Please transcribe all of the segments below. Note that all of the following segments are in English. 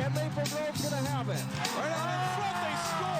and Maple Grove's going to have it. Right on in front, they score!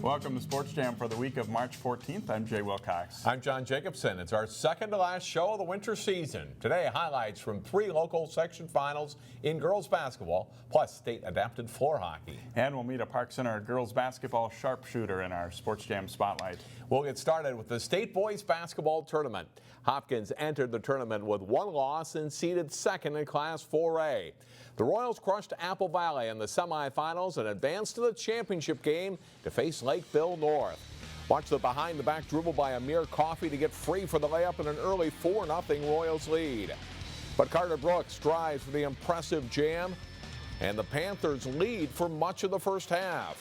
Welcome to Sports Jam for the week of March 14th. I'm Jay Wilcox. I'm John Jacobson. It's our second to last show of the winter season. Today, highlights from 3 local section finals in girls basketball, plus state adapted floor hockey. And we'll meet a Park Center girls basketball sharpshooter in our Sports Jam spotlight. We'll get started with the state boys basketball tournament. Hopkins entered the tournament with 1 loss and seeded second in Class 4A. The Royals crushed Apple Valley in the semifinals and advanced to the championship game to face Lakeville North. Watch the behind-the-back dribble by Amir Coffey to get free for the layup in an early 4-0 Royals lead. But Carter Brooks drives for the impressive jam, and the Panthers lead for much of the first half.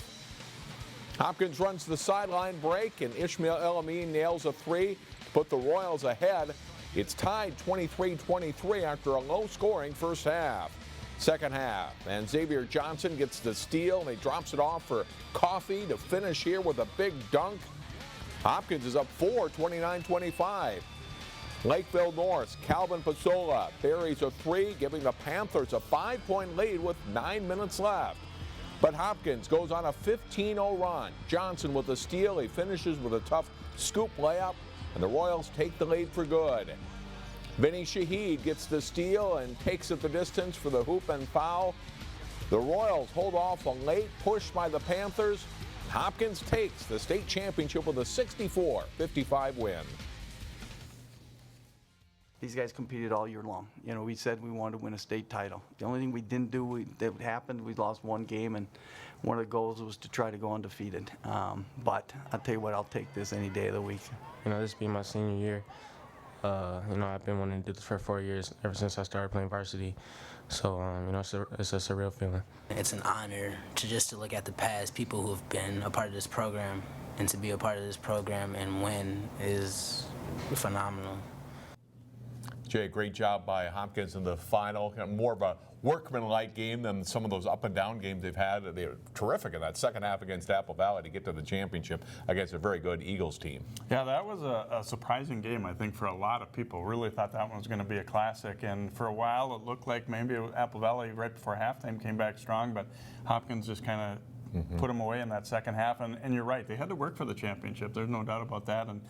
Hopkins runs the sideline break, and Ishmael El-Amin nails a 3 to put the Royals ahead. It's tied 23-23 after a low-scoring first half. Second half, and Xavier Johnson gets the steal, and he drops it off for Coffey to finish here with a big dunk. Hopkins is up 4, 29-25. Lakeville North's Calvin Pasola buries a 3, giving the Panthers a 5-point lead with 9 minutes left. But Hopkins goes on a 15-0 run. Johnson with the steal. He finishes with a tough scoop layup, and the Royals take the lead for good. Vinny Shaheed gets the steal and takes it the distance for the hoop and foul. The Royals hold off a late push by the Panthers. Hopkins takes the state championship with a 64-55 win. These guys competed all year long. You know, we said we wanted to win a state title. The only thing we didn't do that happened, we lost 1 game, and one of the goals was to try to go undefeated. But I'll tell you what, I'll take this any day of the week. You know, this being my senior year, you know, I've been wanting to do this for 4 years, ever since I started playing varsity. So, you know, it's a surreal feeling. It's an honor to look at the past people who have been a part of this program, and to be a part of this program and win is phenomenal. Jay, great job by Hopkins in the final. More of a workmanlike game than some of those up and down games they've had. They were terrific in that second half against Apple Valley to get to the championship against a very good Eagles team. Yeah, that was a surprising game, I think, for a lot of people. Really thought that one was going to be a classic. And for a while, it looked like maybe Apple Valley right before halftime came back strong, but Hopkins just kind of put them away in that second half, and you're right, they had to work for the championship. There's no doubt about that, and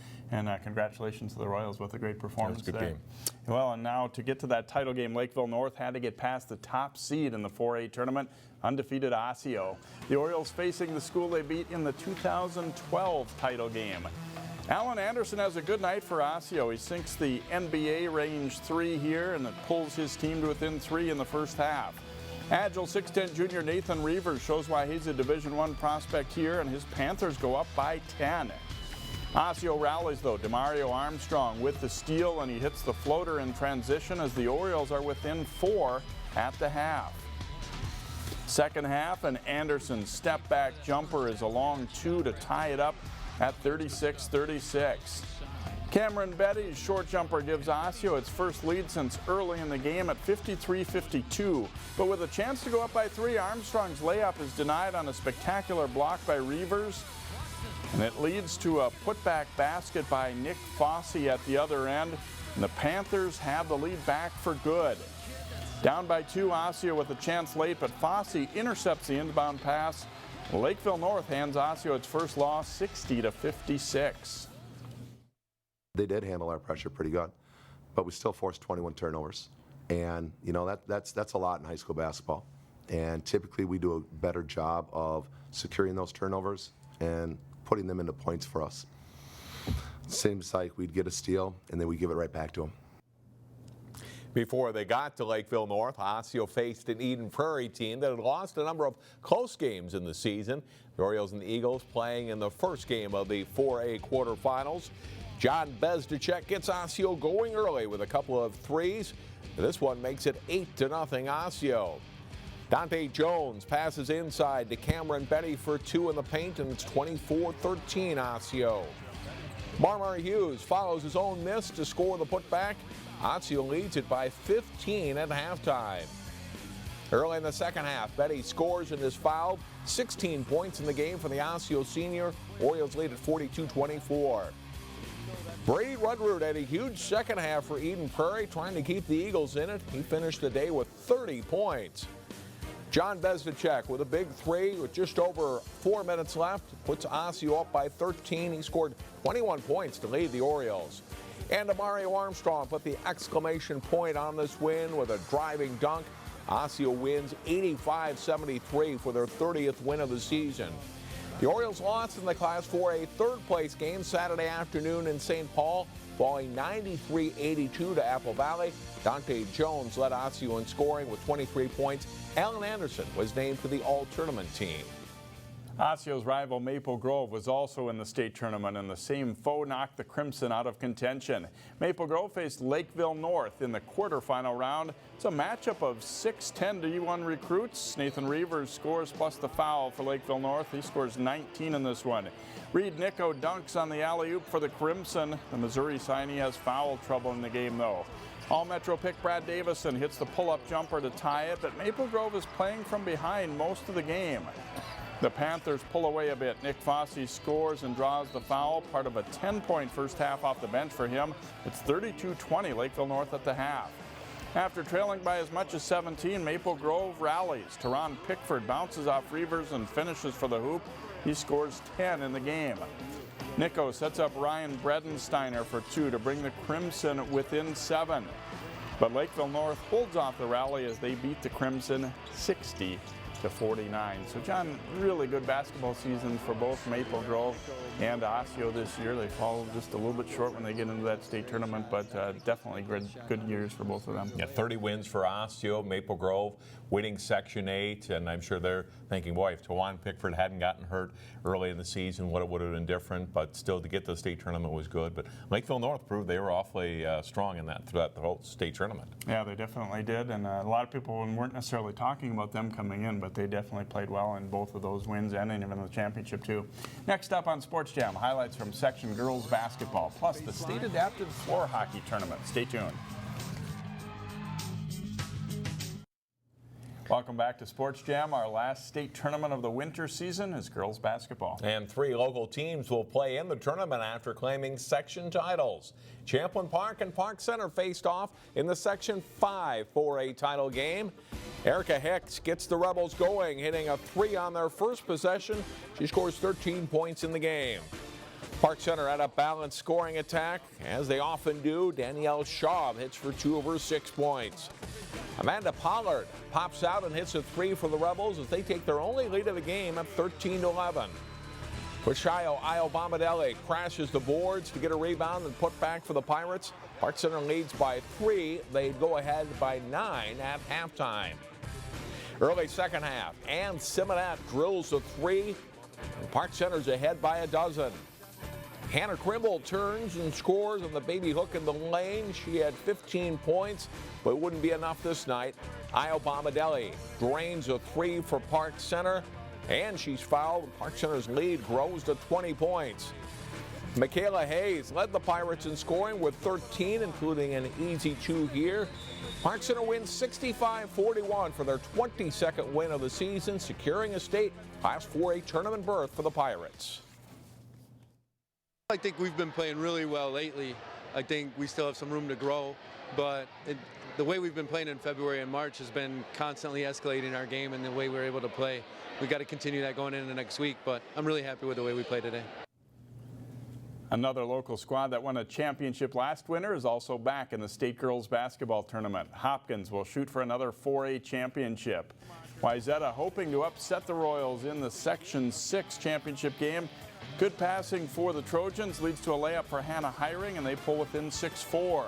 congratulations to the Royals with a great performance today. Game. Well, and now to get to that title game, Lakeville North had to get past the top seed in the 4A tournament, undefeated Osseo. The Orioles facing the school they beat in the 2012 title game. Alan Anderson has a good night for Osseo. He sinks the NBA range 3 here, and it pulls his team to within 3 in the first half. Agile 6'10" junior Nathan Reavers shows why he's a Division I prospect here, and his Panthers go up by 10. Osseo rallies, though. DeMario Armstrong with the steal, and he hits the floater in transition as the Orioles are within 4 at the half. Second half, and Anderson's step-back jumper is a long 2 to tie it up at 36-36. Cameron Betty's short jumper gives Osseo its first lead since early in the game at 53-52. But with a chance to go up by 3, Armstrong's layup is denied on a spectacular block by Reavers. And it leads to a putback basket by Nick Fossey at the other end. And the Panthers have the lead back for good. Down by 2, Osseo with a chance late, but Fossey intercepts the inbound pass. Lakeville North hands Osseo its first loss, 60-56. They did handle our pressure pretty good, but we still forced 21 turnovers. And, you know, that's a lot in high school basketball. And typically we do a better job of securing those turnovers and putting them into points for us. Seems like we'd get a steal, and then we give it right back to them. Before they got to Lakeville North, Osseo faced an Eden Prairie team that had lost a number of close games in the season. The Orioles and the Eagles playing in the first game of the 4A quarterfinals. John Bezdacek gets Osseo going early with a couple of threes. This one makes it 8-0 Osseo. Dante Jones passes inside to Cameron Betty for 2 in the paint, and it's 24-13 Osseo. Marmar Hughes follows his own miss to score the putback. Osseo leads it by 15 at halftime. Early in the second half, Betty scores and is fouled. 16 points in the game for the Osseo senior. Orioles lead at 42-24. Brady Rudroot had a huge second half for Eden Prairie, trying to keep the Eagles in it. He finished the day with 30 points. John Bezdacek with a big three with just over 4 minutes left. Puts Osseo up by 13. He scored 21 points to lead the Orioles. And Mario Armstrong put the exclamation point on this win with a driving dunk. Osseo wins 85-73 for their 30th win of the season. The Orioles lost in the Class 4A third-place game Saturday afternoon in St. Paul, falling 93-82 to Apple Valley. Dante Jones led Osseo in scoring with 23 points. Alan Anderson was named to the all-tournament team. Osceo's rival Maple Grove was also in the state tournament, and the same foe knocked the Crimson out of contention. Maple Grove faced Lakeville North in the quarterfinal round. It's a matchup of 6'10" D1 recruits. Nathan Reavers scores plus the foul for Lakeville North. He scores 19 in this one. Reed Nico dunks on the alley-oop for the Crimson. The Missouri signee has foul trouble in the game, though. All-Metro pick Brad Davison hits the pull-up jumper to tie it, but Maple Grove is playing from behind most of the game. The Panthers pull away a bit. Nick Fossey scores and draws the foul, part of a 10-point first half off the bench for him. It's 32-20 Lakeville North at the half. After trailing by as much as 17, Maple Grove rallies. Teron Pickford bounces off Reavers and finishes for the hoop. He scores 10 in the game. Nico sets up Ryan Bredensteiner for 2 to bring the Crimson within 7. But Lakeville North holds off the rally as they beat the Crimson 60-49. So, John, really good basketball seasons for both Maple Grove and Osseo this year. They fall just a little bit short when they get into that state tournament, but definitely good years for both of them. Yeah, 30 wins for Osseo. Maple Grove winning Section 8, and I'm sure they're thinking, boy, if Teron Pickford hadn't gotten hurt early in the season, what it would have been different, but still to get to the state tournament was good. But Lakeville North proved they were awfully strong in that throughout the whole state tournament. Yeah, they definitely did, and a lot of people weren't necessarily talking about them coming in, but they definitely played well in both of those wins and even in the championship too. Next up on Sports Jam, highlights from section girls basketball, plus the state adapted floor hockey tournament. Stay tuned. Welcome back to Sports Jam. Our last state tournament of the winter season is girls basketball. And 3 local teams will play in the tournament after claiming section titles. Champlin Park and Park Center faced off in the Section 5 4A title game. Erica Hicks gets the Rebels going, hitting a 3 on their first possession. She scores 13 points in the game. Park Center had a balanced scoring attack, as they often do. Danielle Shaw hits for 2 of her 6 points. Amanda Pollard pops out and hits a 3 for the Rebels as they take their only lead of the game at 13-11. Quishayo Iobomadelli crashes the boards to get a rebound and put back for the Pirates. Park Center leads by 3. They go ahead by 9 at halftime. Early second half, Ann Simonet drills a 3. And Park Center's ahead by a dozen. Hannah Krimble turns and scores on the baby hook in the lane. She had 15 points, but it wouldn't be enough this night. Iobomadelli drains a 3 for Park Center, and she's fouled. Park Center's lead grows to 20 points. Michaela Hayes led the Pirates in scoring with 13, including an easy 2 here. Park Center wins 65-41 for their 22nd win of the season, securing a state Class 4A tournament berth for the Pirates. I think we've been playing really well lately. I think we still have some room to grow, but the way we've been playing in February and March has been constantly escalating our game and the way we're able to play. We got to continue that going into next week, but I'm really happy with the way we play today. Another local squad that won a championship last winter is also back in the state girls basketball tournament. Hopkins will shoot for another 4A championship. Wayzata hoping to upset the Royals in the Section 6 championship game. Good passing for the Trojans leads to a layup for Hannah Hiring, and they pull within 6-4.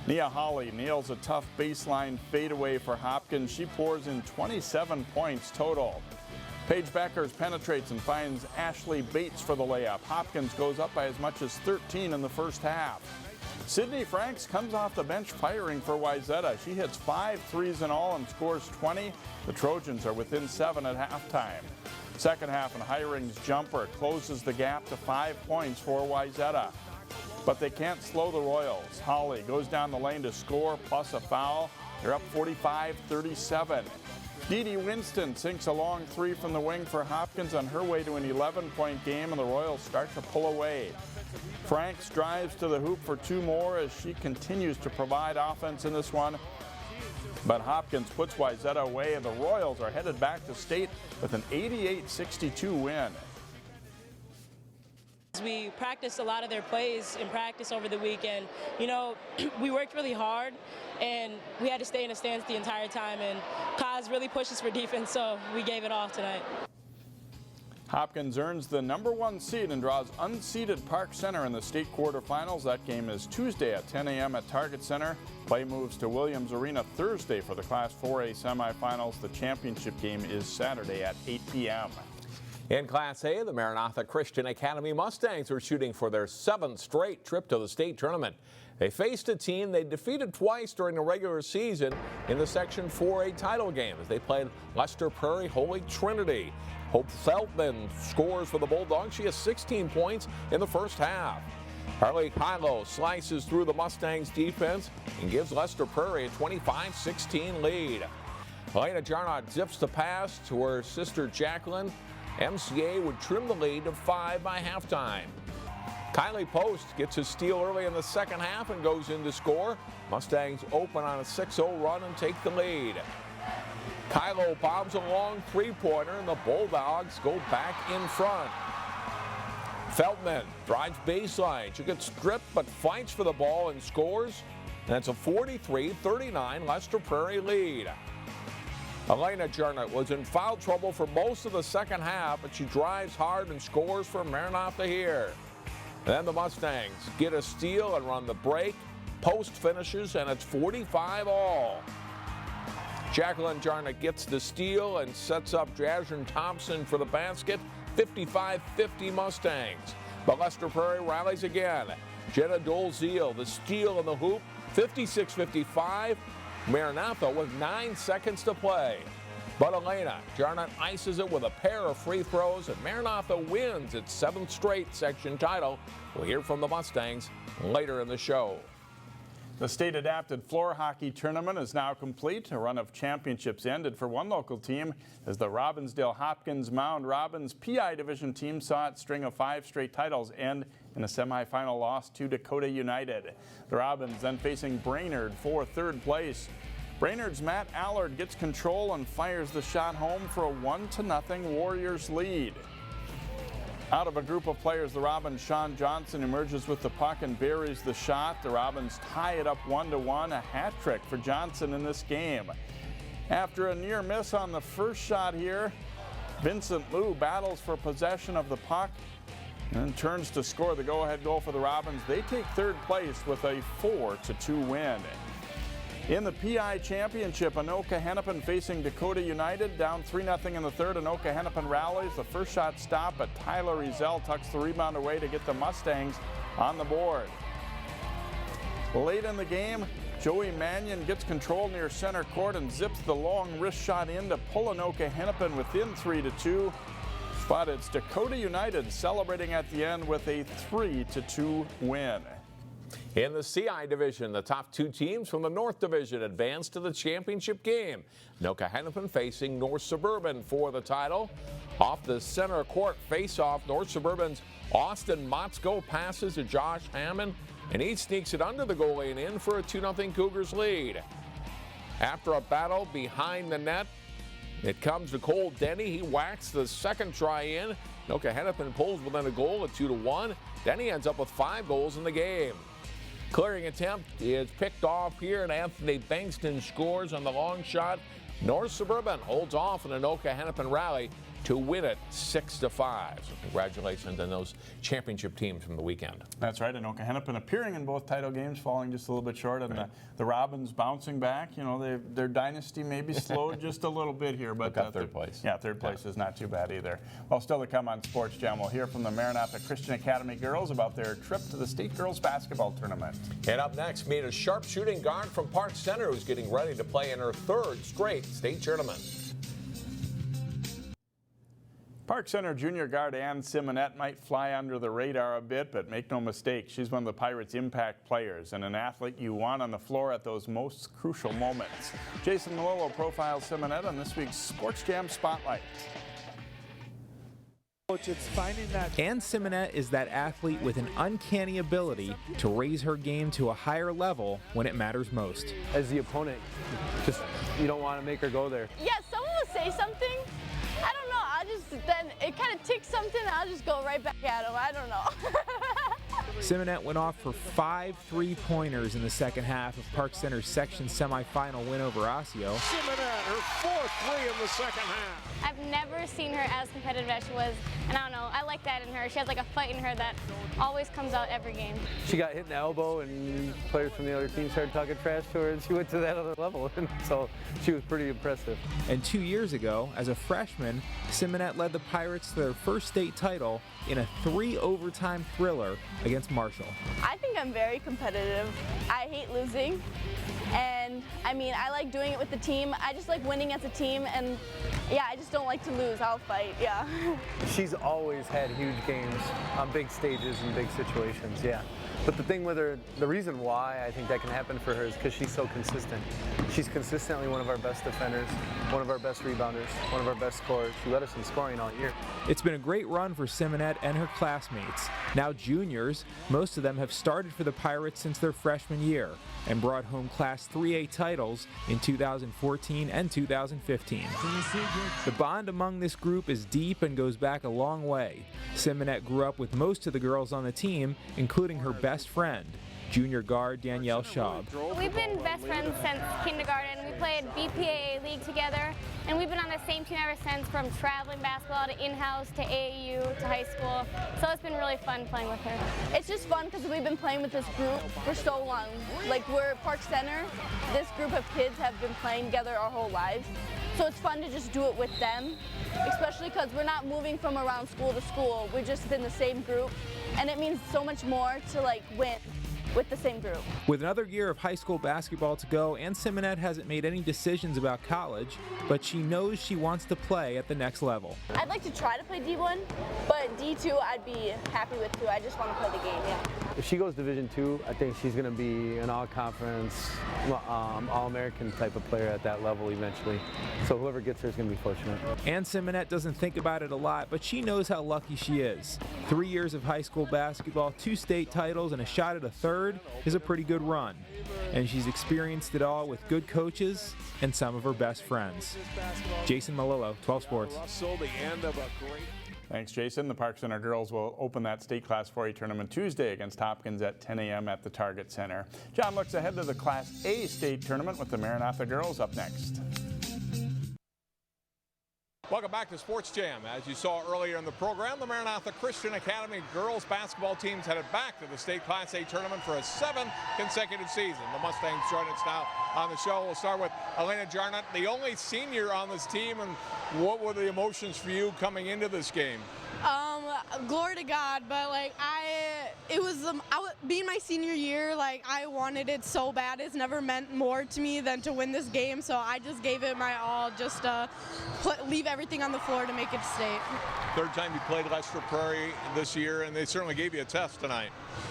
Nia Hawley nails a tough baseline fadeaway for Hopkins. She pours in 27 points total. Paige Beckers penetrates and finds Ashley Bates for the layup. Hopkins goes up by as much as 13 in the first half. Sydney Franks comes off the bench firing for Wayzata. She hits 5 threes in all and scores 20. The Trojans are within 7 at halftime. Second half, and Hiring's jumper closes the gap to 5 points for Wayzata. but they can't slow the Royals. Holly goes down the lane to score, plus a foul. They're up 45-37. Dee Dee Winston sinks a long three from the wing for Hopkins on her way to an 11-point game, and the Royals start to pull away. Franks drives to the hoop for two more as she continues to provide offense in this one. But Hopkins puts Wayzata away, and the Royals are headed back to state with an 88-62 win. We practiced a lot of their plays in practice over the weekend. You know, we worked really hard, and we had to stay in a stance the entire time, and Kaz really pushes for defense, so we gave it all tonight. Hopkins earns the #1 seed and draws unseeded Park Center in the state quarterfinals. That game is Tuesday at 10 a.m. at Target Center. Play moves to Williams Arena Thursday for the Class 4A semifinals. The championship game is Saturday at 8 p.m. In Class A, the Maranatha Christian Academy Mustangs are shooting for their 7th straight trip to the state tournament. They faced a team they defeated twice during the regular season in the Section 4A title game as they played Lester Prairie Holy Trinity. Hope Feldman scores for the Bulldogs. She has 16 points in the first half. Harley Kylo slices through the Mustangs defense and gives Lester Prairie a 25-16 lead. Alaina Jarnot zips the pass to her sister Jacqueline. MCA would trim the lead to 5 by halftime. Kylie Post gets a steal early in the second half and goes in to score. Mustangs open on a 6-0 run and take the lead. Kylo bombs a long three-pointer, and the Bulldogs go back in front. Feldman drives baseline. She gets stripped but fights for the ball and scores. And it's a 43-39 Lester Prairie lead. Alaina Jarnot was in foul trouble for most of the second half, but she drives hard and scores for Maranatha here. Then the Mustangs get a steal and run the break. Post finishes, and it's 45-all. Jacqueline Jarnot gets the steal and sets up Jasmine Thompson for the basket. 55-50 Mustangs. But Lester Prairie rallies again. Jenna Dolezal, the steal in the hoop. 56-55. Maranatha with 9 seconds to play. But Alaina Jarnot ices it with a pair of free throws, and Maranatha wins its 7th straight section title. We'll hear from the Mustangs later in the show. The state adapted floor hockey tournament is now complete. A run of championships ended for one local team as the Robbinsdale Hopkins Mound Robins PI division team saw its string of 5 straight titles end in a semifinal loss to Dakota United. The Robins then facing Brainerd for 3rd place. Brainerd's Matt Allard gets control and fires the shot home for a 1-0 Warriors lead. Out of a group of players, the Robins' Sean Johnson emerges with the puck and buries the shot. The Robins tie it up 1-1, a hat trick for Johnson in this game. After a near miss on the first shot here, Vincent Liu battles for possession of the puck and turns to score the go-ahead goal for the Robins. They take 3rd place with a 4-2 win. In the PI Championship, Anoka Hennepin facing Dakota United, down 3-0 in the third. Anoka Hennepin rallies. The first shot stopped, but Tyler Rizel tucks the rebound away to get the Mustangs on the board. Late in the game, Joey Mannion gets control near center court and zips the long wrist shot in to pull Anoka Hennepin within 3-2. But it's Dakota United celebrating at the end with a 3-2 win. In the CI division, the top 2 teams from the North Division advance to the championship game. Anoka Hennepin facing North Suburban for the title. Off the center court face-off, North Suburban's Austin Motzko passes to Josh Hammond, and he sneaks it under the goalie and in for a 2-0 Cougars lead. After a battle behind the net, it comes to Cole Denny. He whacks the second try in. Anoka Hennepin pulls within a goal at 2-1. Denny ends up with 5 goals in the game. Clearing attempt is picked off here, and Anthony Bankston scores on the long shot. North Suburban holds off an Anoka Hennepin rally to win it 6-5. So congratulations on those championship teams from the weekend. That's right. Anoka Hennepin appearing in both title games, falling just a little bit short, and the Robins bouncing back. You know, their dynasty maybe slowed just a little bit here, but got 3rd place. Yeah, 3rd place is not too bad either. Well, still to come on Sports Jam, we'll hear from the Maranatha Christian Academy girls about their trip to the state girls basketball tournament. And up next, meet a sharp shooting guard from Park Center who's getting ready to play in her 3rd straight state tournament. Park Center junior guard Ann Simonet might fly under the radar a bit, but make no mistake, she's one of the Pirates' impact players and an athlete you want on the floor at those most crucial moments. Jason Melillo profiles Simonet on this week's Sports Jam Spotlight. Ann Simonet is that athlete with an uncanny ability to raise her game to a higher level when it matters most. As the opponent, you don't want to make her go there. Yeah, someone will say something. I don't know, then it kind of ticks something, and I'll just go right back at him. I don't know. Simonet went off for 5 3-pointers in the second half of Park Center's section semifinal win over Osseo. Simonet, her 4th 3 in the second half. I've never seen her as competitive as she was, and I don't know, I like that in her. She has like a fight in her that always comes out every game. She got hit in the elbow, and players from the other team started talking trash to her, and she went to that other level, and so she was pretty impressive. And 2 years ago, as a freshman, Simonet led the Pirates to their first state title in a 3-overtime thriller against Marshall. I think I'm very competitive. I hate losing, and I mean, I like doing it with the team. I just like winning as a team, and yeah, I just don't like to lose. I'll fight, yeah. She's always had huge games on big stages and big situations, yeah. But the thing with her, the reason why I think that can happen for her is because she's so consistent. She's consistently one of our best defenders, one of our best rebounders, one of our best scorers. She led us in scoring all year. It's been a great run for Simonet and her classmates. Now juniors, most of them have started for the Pirates since their freshman year and brought home Class 3A titles in 2014 and 2015. The bond among this group is deep and goes back a long way. Simonet grew up with most of the girls on the team, including her best friend, junior guard Danielle Schaub. We've been best friends since kindergarten. We played BPAA league together, and we've been on the same team ever since, from traveling basketball to in-house to AAU to high school. So it's been really fun playing with her. It's just fun because we've been playing with this group for so long. Like, we're at Park Center. This group of kids have been playing together our whole lives. So it's fun to just do it with them, especially because we're not moving from around school to school. We've just been the same group, and it means so much more to like win with the same group. With another year of high school basketball to go, Ann Simonet hasn't made any decisions about college, but she knows she wants to play at the next level. I'd like to try to play D1, but D2 I'd be happy with too. I just want to play the game, yeah. If she goes Division II, I think she's going to be an all-conference, all-American type of player at that level eventually. So whoever gets her is going to be fortunate. Ann Simonet doesn't think about it a lot, but she knows how lucky she is. 3 years of high school basketball, 2 state titles, and a shot at a third is a pretty good run. And she's experienced it all with good coaches and some of her best friends. Jason Melillo, 12 Sports. Thanks, Jason. The Park Center girls will open that state Class 4A tournament Tuesday against Hopkins at 10 a.m. at the Target Center. John looks ahead to the Class A state tournament with the Maranatha girls up next. Welcome back to Sports Jam. As you saw earlier in the program, the Maranatha Christian Academy girls basketball teams headed back to the state Class A tournament for a 7th consecutive season. The Mustangs join us now on the show. We'll start with Alaina Jarnot, the only senior on this team, and what were the emotions for you coming into this game? Glory to God, but like being my senior year, like I wanted it so bad. It's never meant more to me than to win this game, so I just gave it my all, just leave everything on the floor to make it state. Third time you played Lester Prairie this year, and they certainly gave you a test tonight.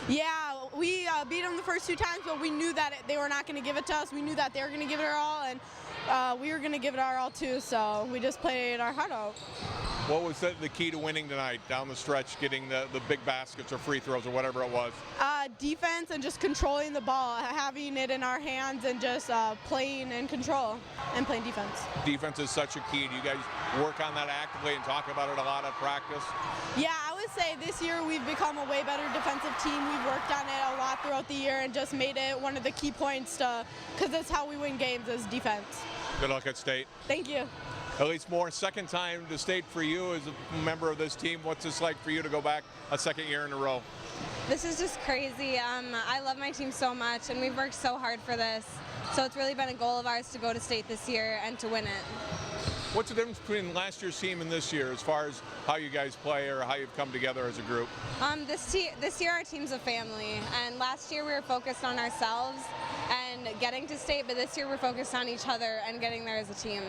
Yeah, we beat them the first 2 times, but we knew that they were not going to give it to us. We knew that they were going to give it our all, and we were going to give it our all too, so we just played our heart out. What was the key to winning tonight down the stretch, getting the big baskets or free throws or whatever it was? Defense and just controlling the ball, having it in our hands and just playing in control and playing defense. Defense is such a key. Do you guys work on that actively and talk about it a lot at practice? Yeah, I would say this year we've become a way better defensive team. We've worked on it a lot throughout the year and just made it one of the key points because that's how we win games, is defense. Good luck at state. Thank you. Elise Moore, second time to state for you as a member of this team. What's this like for you to go back a second year in a row? This is just crazy. I love my team so much, and we've worked so hard for this. So it's really been a goal of ours to go to state this year and to win it. What's the difference between last year's team and this year as far as how you guys play or how you've come together as a group? This year our team's a family, and last year we were focused on ourselves and getting to state, but this year we're focused on each other and getting there as a team.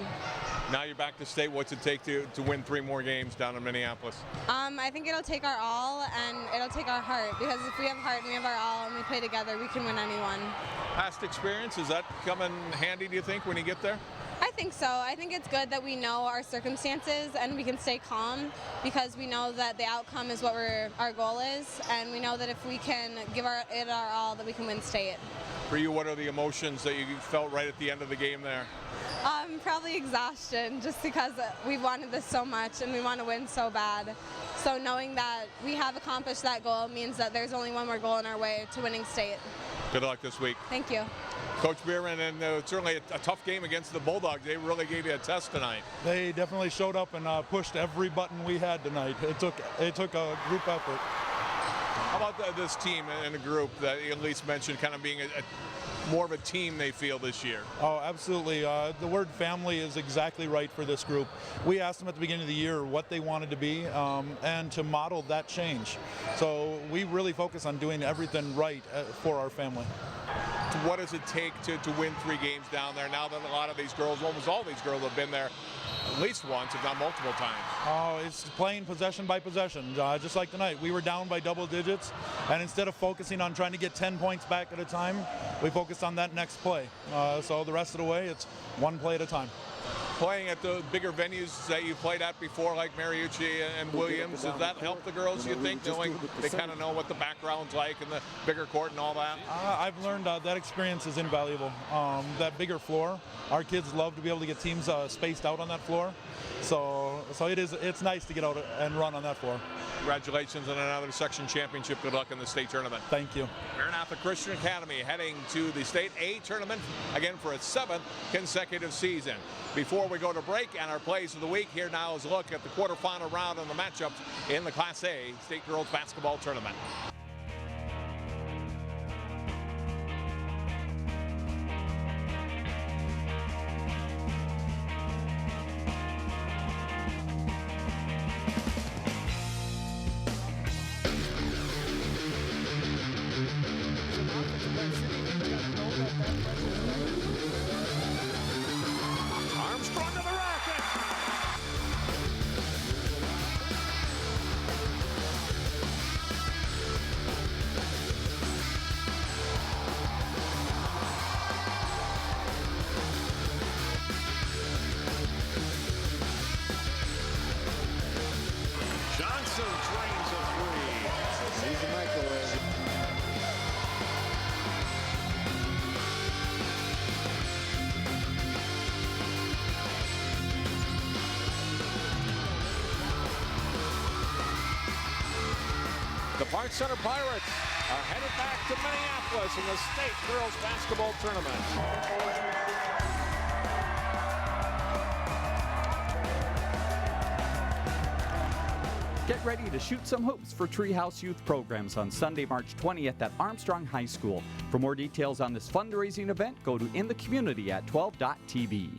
Now you're back to state. What's it take to win 3 more games down in Minneapolis? I think it'll take our all and it'll take our heart, because if we have heart and we have our all and we play together, we can win anyone. Past experience, does that come in handy, do you think, when you get there? I think so. I think it's good that we know our circumstances and we can stay calm, because we know that the outcome is what our goal is, and we know that if we can give it our all, that we can win state. For you, what are the emotions that you felt right at the end of the game there? Probably exhaustion, just because we wanted this so much and we want to win so bad. So knowing that we have accomplished that goal means that there's only one more goal on our way to winning state. Good luck this week. Thank you. Coach Buerman, and certainly a tough game against the Bulldogs. They really gave you a test tonight. They definitely showed up and pushed every button we had tonight. It took a group effort. How about this team and the group that Elise mentioned, kind of being more of a team they feel this year? Oh, absolutely. The word family is exactly right for this group. We asked them at the beginning of the year what they wanted to be and to model that change. So we really focus on doing everything right for our family. What does it take to win 3 games down there now that a lot of these girls, almost all these girls, have been there at least once, if not multiple times? Oh, it's playing possession by possession, just like tonight. We were down by double digits, and instead of focusing on trying to get 10 points back at a time, we focused on that next play. So the rest of the way, it's one play at a time. Playing at the bigger venues that you played at before, like Mariucci and Williams, does that help the girls, you think, knowing they kind of know what the background's like and the bigger court and all that? I've learned that experience is invaluable. That bigger floor, our kids love to be able to get teams spaced out on that floor. So it's nice to get out and run on that floor. Congratulations on another section championship. Good luck in the state tournament. Thank you. Maranatha Christian Academy heading to the state A tournament again for its 7th consecutive season. Before we go to break and our plays of the week, here now is a look at the quarterfinal round and the matchups in the Class A state girls basketball tournament. Armstrong to the racket. Johnson drains a 3. He's a microwave. The Park Center Pirates are headed back to Minneapolis in the state girls basketball tournament. Get ready to shoot some hoops for Treehouse Youth programs on Sunday, March 20th at Armstrong High School. For more details on this fundraising event, go to InTheCommunity at 12.tv.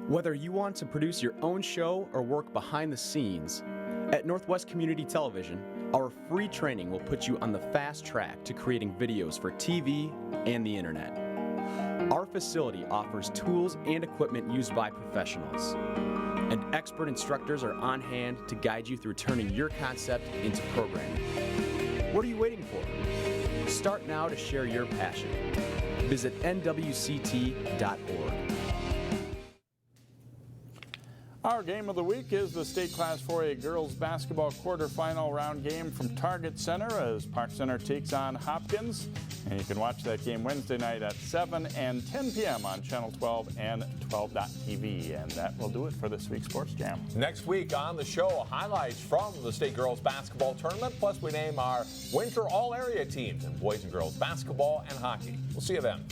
Whether you want to produce your own show or work behind the scenes, at Northwest Community Television, our free training will put you on the fast track to creating videos for TV and the internet. Our facility offers tools and equipment used by professionals, and expert instructors are on hand to guide you through turning your concept into programming. What are you waiting for? Start now to share your passion. Visit nwct.org. Our game of the week is the state Class 4A girls basketball quarterfinal round game from Target Center as Park Center takes on Hopkins. And you can watch that game Wednesday night at 7 and 10 p.m. on Channel 12 and 12.tv. And that will do it for this week's Sports Jam. Next week on the show, highlights from the state girls basketball tournament. Plus, we name our winter all-area teams in boys and girls basketball and hockey. We'll see you then.